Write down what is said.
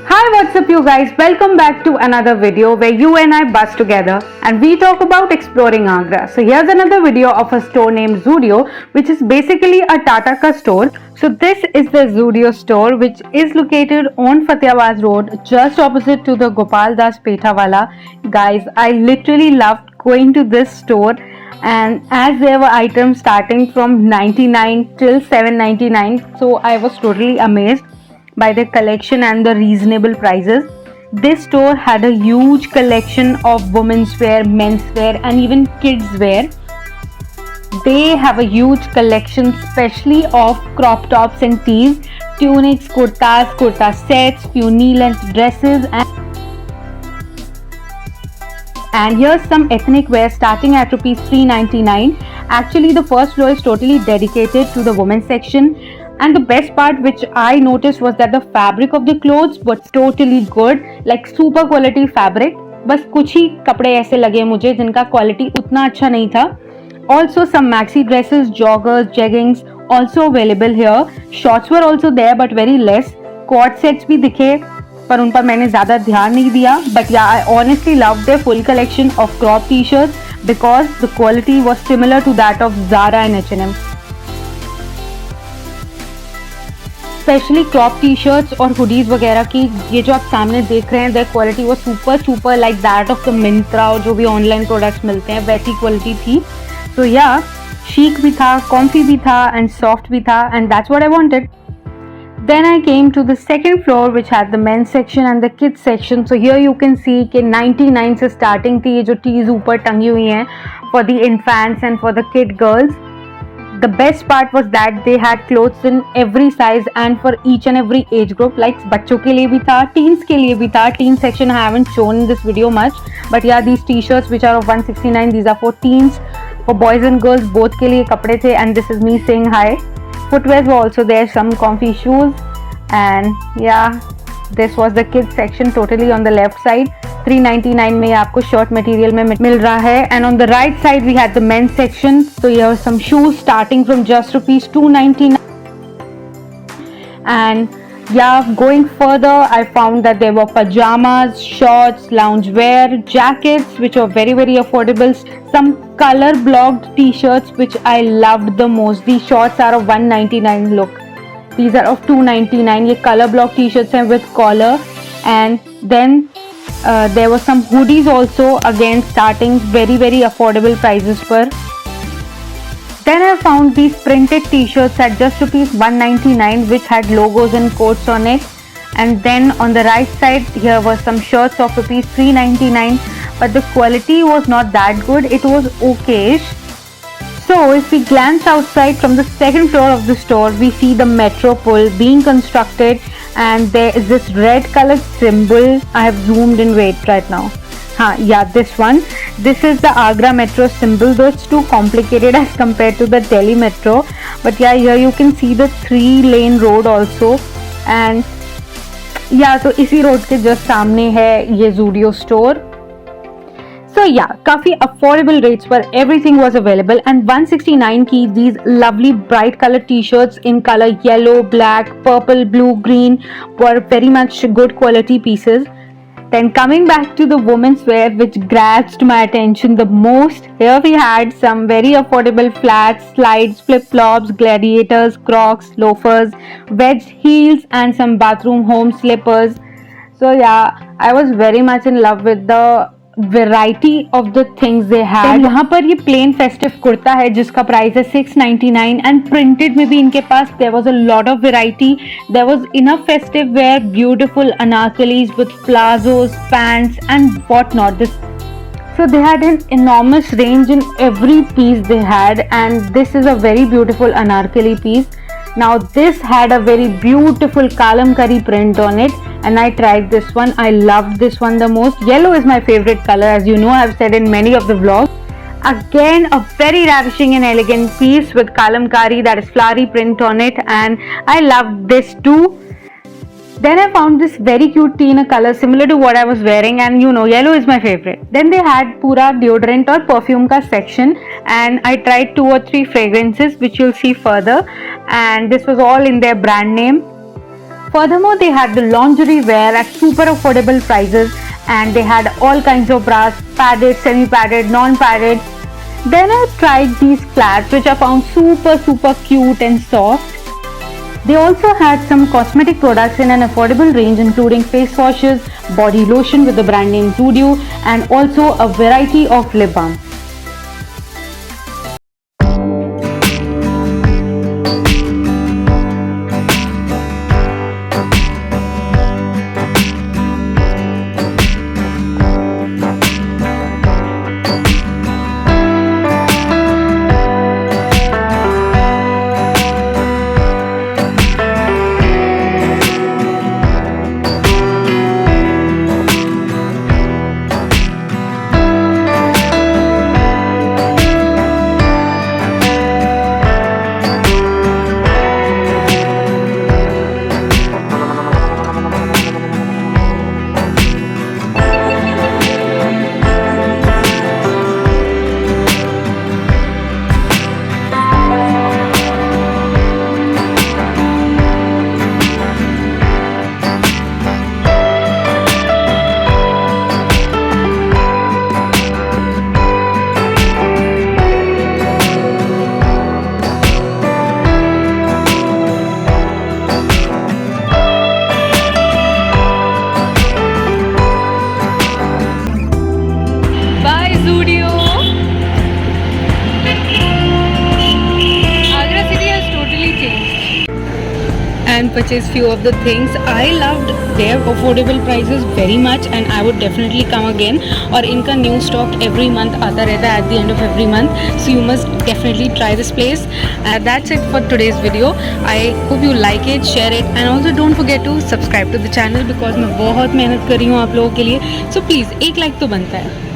Hi, what's up you guys? Welcome back to another video where you and I buzz together and we talk about exploring Agra. So here's another video of a store named Zudio, which is basically a Tata ka store. So this is the Zudio store, which is located on Fatehbad Road, just opposite to the Gopal Das Petawala. Guys, I literally loved going to this store, and as there were items starting from 99 till 799, so I was totally amazed by the collection and the reasonable prices. This store had a huge collection of women's wear, men's wear, and even kids wear. They have a huge collection, especially of crop tops and tees, tunics, kurtas, kurta sets, few knee-length dresses, and here's some ethnic wear starting at rupees 399. Actually, the first floor is totally dedicated to the women's section. And the best part which I noticed was that the fabric of the clothes was totally good, like super quality fabric. बस कुछ ही कपड़े ऐसे लगे मुझे जिनका quality उतना अच्छा नहीं था. Also some maxi dresses, joggers, jeggings also available here. Shorts were also there but very less. Quad sets भी दिखे पर उन पर मैंने ज़्यादा ध्यान नहीं दिया. But yeah, I honestly loved their full collection of crop t-shirts because the quality was similar to that of Zara and H&M. Specially crop T shirts और हुडीज वगैरह की ये जो आप सामने देख रहे हैं, देयर क्वालिटी वो super like that of the Myntra और जो भी ऑनलाइन प्रोडक्ट्स मिलते हैं वैसी क्वालिटी थी. सो या शीक भी था, कॉम्फी भी था एंड सॉफ्ट भी था, and that's what I wanted. Then I came to the second floor which had the men's section and the kids section. So here you can see कि 99 से starting थी ये जो tees ऊपर टंगी हुई हैं for the infants and for the kid girls. The best part was that they had clothes in every size and for each and every age group. Like बच्चों के लिए भी था, teens के लिए भी था. Teen section I haven't shown in this video much, but yeah, these t-shirts which are of 169, these are for teens. For boys and girls both के लिए कपड़े थे, and this is me saying hi. Footwear were also there, some comfy shoes, and yeah, this was the kids section totally on the left side. 399 में आपको short material में मिल रहा है. And on the right side we had the men's section. So here some shoes starting from just rupees 299. एंड yeah, going further I found that there were pajamas, shorts, loungewear, jackets which were very affordable, some color blocked t-shirts which I loved the most. These shorts are of 199. look, these are of 299. ये color block t-shirts हैं with collar. And then there were some hoodies also, again starting very affordable prices पर. Then I found these printed t-shirts at just rupees 199 which had logos and quotes on it. And then on the right side here were some shirts of rupees 399, but the quality was not that good. It was okayish. So if we glance outside from the second floor of the store, we see the metro pull being constructed, and there is this red colored symbol. I have zoomed in, wait, right now. Yeah, this one. This is the Agra metro symbol, though it's too complicated as compared to the Delhi metro. But yeah, here you can see the 3-lane road also. And yeah, so इसी road के just सामने है ये Zudio store. So yeah, काफी affordable rates पर everything was available. And 169 की these lovely bright color t-shirts in color yellow, black, purple, blue, green were very much good quality pieces. Then coming back to the women's wear which grasped my attention the most, here we had some very affordable flats, slides, flip-flops, gladiators, crocs, loafers, wedged heels and some bathroom home slippers. So yeah, I was very much in love with the variety of the things they had. यहाँ पर ये plain festive kurta है जिसका price है 699, and printed में भी इनके पास there was a lot of variety. There was enough festive wear, beautiful anarkalis with plazos, pants and whatnot. So they had an enormous range in every piece they had, and this is a very beautiful anarkali piece. Now this had a very beautiful kalamkari print on it, and I tried this one. I loved this one the most. Yellow is my favorite color, as you know, I have said in many of the vlogs. Again, a very ravishing and elegant piece with kalamkari, that is flowery print on it, and I loved this too. Then I found this very cute tee in a color similar to what I was wearing, and you know, yellow is my favorite. Then they had pura deodorant or perfume ka section, and I tried 2 or 3 fragrances which you'll see further, and this was all in their brand name. Furthermore, they had the lingerie wear at super affordable prices, and they had all kinds of bras, padded, semi-padded, non-padded. Then I tried these flats which I found super cute and soft. They also had some cosmetic products in an affordable range, including face washes, body lotion with the brand name Zudio, and also a variety of lip balm. And purchase few of the things. I loved their affordable prices very much, and I would definitely come again. और इनका new stock every month आता रहता है at the end of every month, so you must definitely try this place. That's it for today's video. I hope you like it, share it, and also don't forget to subscribe to the channel because मैं बहुत मेहनत कर रही हूँ आप लोगों के लिए. So please एक like तो बनता है.